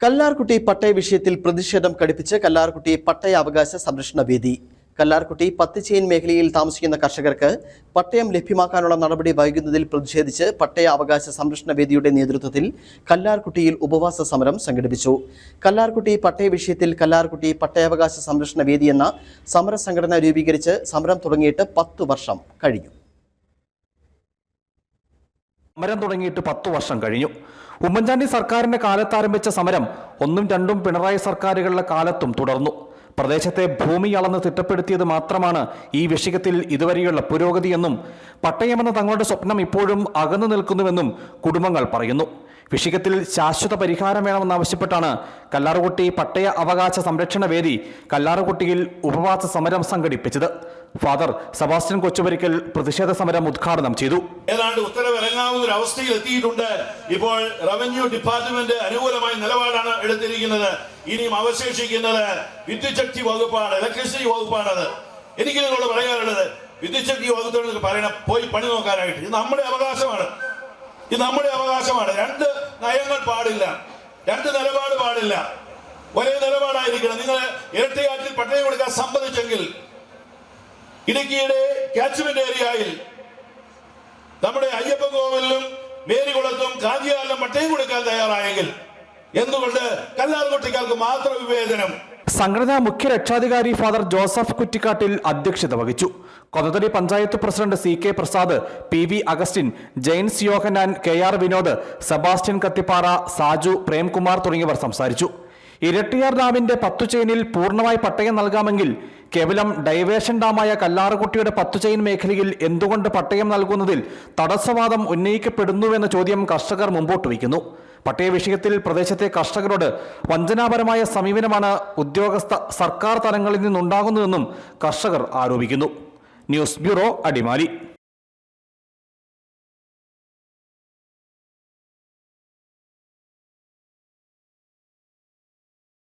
കല്ലാർകുട്ടി പട്ടയ വിഷയത്തിൽ പ്രതിഷേധം കടുപ്പിച്ച് കല്ലാർകുട്ടി പട്ടയ അവകാശ സംരക്ഷണ വേദി. കല്ലാർകുട്ടി പത്തുചെയിൻ മേഖലയിൽ താമസിക്കുന്ന കർഷകർക്ക് പട്ടയം ലഭ്യമാക്കാനുള്ള നടപടി വൈകുന്നതിൽ പ്രതിഷേധിച്ച് പട്ടയ അവകാശ സംരക്ഷണ വേദിയുടെ നേതൃത്വത്തിൽ കല്ലാർകുട്ടിയിൽ ഉപവാസ സമരം സംഘടിപ്പിച്ചു. കല്ലാർകുട്ടി പട്ടയ വിഷയത്തിൽ കല്ലാർകുട്ടി പട്ടയാവകാശ സംരക്ഷണ വേദി എന്ന സമര സംഘടന രൂപീകരിച്ച് സമരം തുടങ്ങിയിട്ട് 10 വർഷം കഴിഞ്ഞു. സമരം തുടങ്ങിയിട്ട് 10 വർഷം കഴിഞ്ഞു. ഉമ്മൻചാണ്ടി സർക്കാരിന്റെ കാലത്ത് ആരംഭിച്ച സമരം 1ഉം 2ഉം പിണറായി സർക്കാരുകളുടെ കാലത്തും തുടർന്നു. പ്രദേശത്തെ ഭൂമി അളന്ന് തിട്ടപ്പെടുത്തിയത് മാത്രമാണ് ഈ വിഷയത്തിൽ ഇതുവരെയുള്ള പുരോഗതിയെന്നും പട്ടയമെന്ന തങ്ങളുടെ സ്വപ്നം ഇപ്പോഴും അകന്നു നിൽക്കുന്നുവെന്നും കുടുംബങ്ങൾ പറയുന്നു. വിഷയത്തിൽ ശാശ്വത പരിഹാരം വേണമെന്നാവശ്യപ്പെട്ടാണ് കല്ലാർകുട്ടി പട്ടയ അവകാശ സംരക്ഷണ വേദി കല്ലാർകുട്ടിയിൽ ഉപവാസ സമരം സംഘടിപ്പിച്ചത്. ഫാദർ സെബാസ്റ്റ്യൻ കൊച്ചുപരിക്കൽ പ്രതിഷേധ സമരം ഉദ്ഘാടനം ചെയ്തു. ഏതാണ്ട് ഉത്തരവ് ഇറങ്ങാവുന്ന ഒരു അവസ്ഥയിൽ എത്തിയിട്ടുണ്ട്. ഇപ്പോൾ റവന്യൂ ഡിപ്പാർട്ട്മെന്റ് അനുകൂലമായ നിലപാടാണ് എടുത്തിരിക്കുന്നത്. ഇനിയും അവശേഷിക്കുന്നത് വിദ്യുച്ഛക്തി വകുപ്പാണ്, ഇലക്ട്രിസിറ്റി വകുപ്പാണത്. എനിക്ക് നിങ്ങളോട് പറയാനുള്ളത്, വിദ്യുച്ഛക്തി വകുപ്പിനോട് പറയണം പോയി പണി നോക്കാനായിട്ട്. ഇത് നമ്മുടെ അവകാശമാണ്, ഇത് നമ്മുടെ അവകാശമാണ്. 2 നയങ്ങൾ പാടില്ല, 2 നിലപാട് പാടില്ല, ഒരേ നിലപാടായിരിക്കണം. നിങ്ങൾ ഇരട്ടയാറ്റിൽ പട്ടയം കൊടുക്കാൻ സമ്മതിച്ചെങ്കിൽ ഇടുക്കിയുടെ കാച്ച്മെന്റ് ഏരിയയിൽ നമ്മുടെ അയ്യപ്പൻ കോവിലും മേരികുളത്തും കാഞ്ചിയാറിലും പട്ടയം കൊടുക്കാൻ തയ്യാറായെങ്കിൽ എന്തുകൊണ്ട് കല്ലാർകുട്ടിക്കാർക്ക് മാത്രം വിവേചനം? സംഘടനാ മുഖ്യ രക്ഷാധികാരി ഫാദർ ജോസഫ് കുറ്റിക്കാട്ടിൽ അധ്യക്ഷത വഹിച്ചു. Konnathady panchayat president CK Prasad, PV Augustine, Jains Yohannan, KR Vinod, Sebastian Kathippara, Saju, Premkumar തുടങ്ങിയവർ സംസാരിച്ചു. ഇരട്ടിയാർ ഡാമിന്റെ 10 ചെയിനിൽ പൂർണ്ണമായി പട്ടയം നൽകാമെങ്കിൽ കേവലം ഡൈവേർഷൻ ഡാമായ കല്ലാർകുട്ടിയുടെ 10 ചെയിൻ മേഖലയിൽ എന്തുകൊണ്ട് പട്ടയം നൽകുന്നതിൽ തടസ്സവാദം ഉന്നയിക്കപ്പെടുന്നുവെന്ന ചോദ്യം കർഷകർ മുമ്പോട്ട് വയ്ക്കുന്നു. പട്ടയ വിഷയത്തിൽ പ്രദേശത്തെ കർഷകരോട് വഞ്ചനാപരമായ സമീപനമാണ് ഉദ്യോഗസ്ഥ സർക്കാർ തലങ്ങളിൽ നിന്നുണ്ടാകുന്നതെന്നും കർഷകർ ആരോപിക്കുന്നു. News bureau, Adimali.